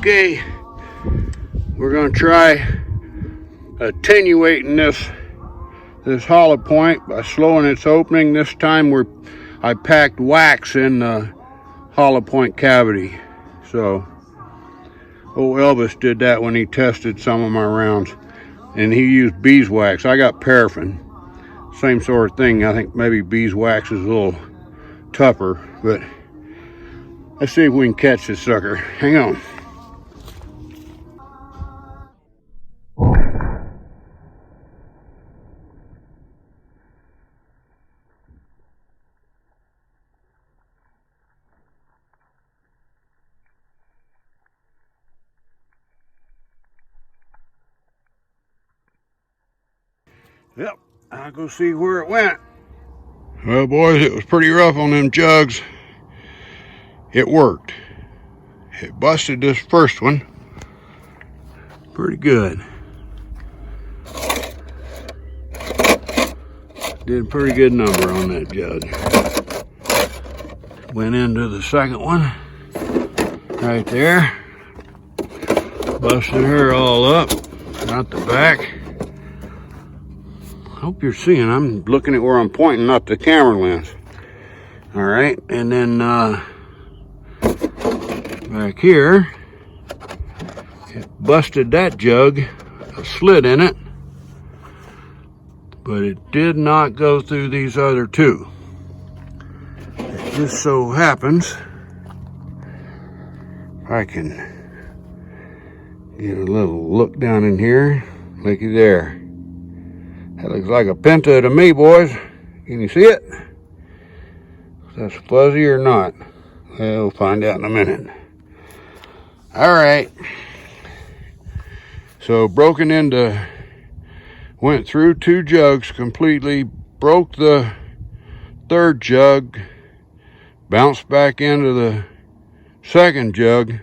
Okay, we're gonna try attenuating this hollow point by slowing its opening. This time I packed wax in the hollow point cavity. So old Elvis did that when he tested some of my rounds, and he used beeswax. I got paraffin, same sort of thing. I think maybe beeswax is a little tougher, but let's see if we can catch this sucker. Hang on. Yep, I'll go see where it went. Well, boys, it was pretty rough on them jugs. It worked. It busted this first one pretty good. Did a pretty good number on that jug. Went into the second one right there. Busted her all up, not the back. Hope you're seeing. I'm looking at where I'm pointing, not the camera lens. All right, and then back here, it busted that jug, a slit in it, but it did not go through these other two. It just so happens I can get a little look down in here. Looky there. That looks like a Penta to me, boys. Can you see it? If that's fuzzy or not, we'll find out in a minute. All right. So went through two jugs completely, broke the third jug, bounced back into the second jug.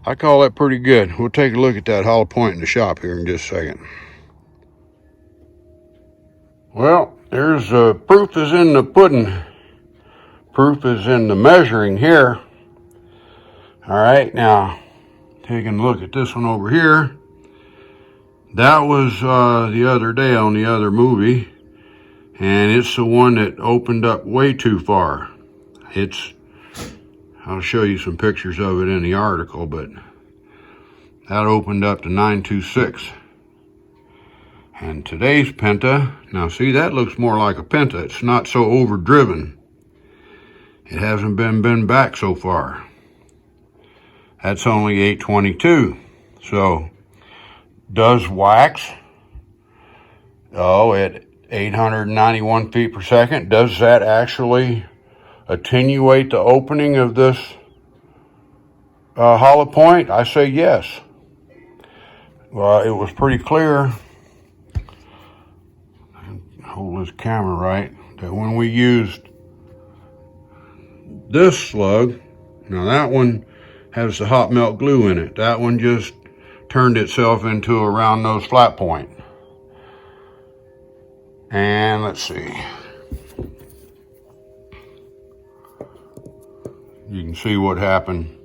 I call that pretty good. We'll take a look at that hollow point in the shop here in just a second. Well, there's proof is in the pudding. Proof is in the measuring here. All right, now taking a look at this one over here. That was the other day on the other movie, and it's the one that opened up way too far. I'll show you some pictures of it in the article, but that opened up to 926. And today's Penta, now see, that looks more like a Penta. It's not so overdriven. It hasn't been back so far. That's only 822. So, does wax, at 891 feet per second, does that actually attenuate the opening of this hollow point? I say yes. Well, it was pretty clear, hold this camera right, that when we used this slug, now that one has the hot melt glue in it. That one just turned itself into a round nose flat point. And let's see. You can see what happened.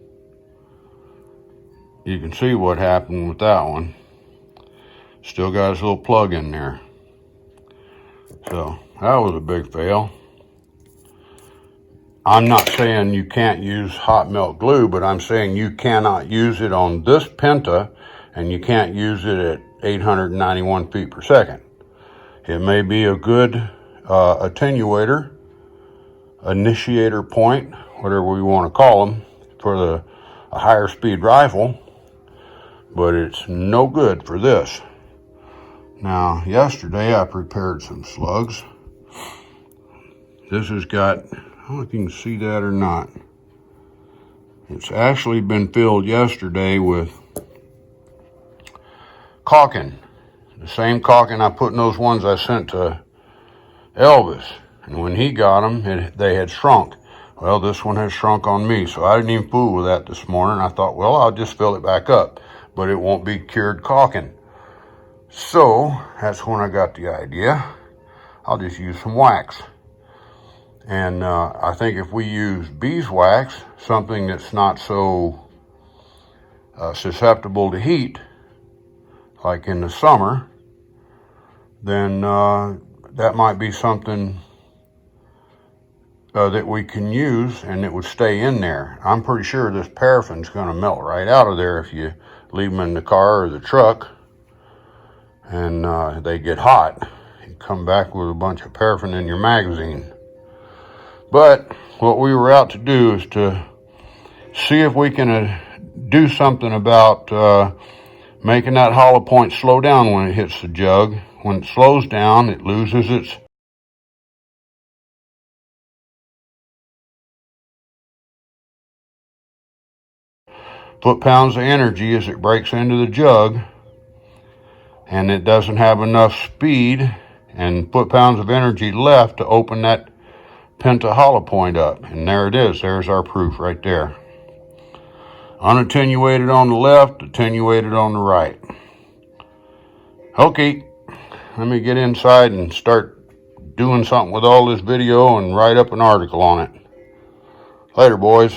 You can see what happened with that one. Still got his little plug in there. So that was a big fail. I'm not saying you can't use hot melt glue, but I'm saying you cannot use it on this Penta, and you can't use it at 891 feet per second. It may be a good attenuator, initiator point, whatever we want to call them, for a higher speed rifle, but it's no good for this. Now, yesterday I prepared some slugs. This has got, I don't know if you can see that or not. It's actually been filled yesterday with caulking. The same caulking I put in those ones I sent to Elvis. And when he got them, they had shrunk. Well, this one has shrunk on me, so I didn't even fool with that this morning. I thought, well, I'll just fill it back up, but it won't be cured caulking. So that's when I got the idea. I'll just use some wax. And I think if we use beeswax, something that's not so susceptible to heat, like in the summer, then that might be something that we can use, and it would stay in there. I'm pretty sure this paraffin's going to melt right out of there if you leave them in the car or the truck and they get hot. You come back with a bunch of paraffin in your magazine. But what we were out to do is to see if we can do something about making that hollow point slow down when it hits the jug. When it slows down, it loses its foot-pounds of energy as it breaks into the jug, and it doesn't have enough speed and foot-pounds of energy left to open that penta hollow point up. And there it is. There's our proof right there. Unattenuated on the left, attenuated on the right. Okay, let me get inside and start doing something with all this video and write up an article on it. Later, boys.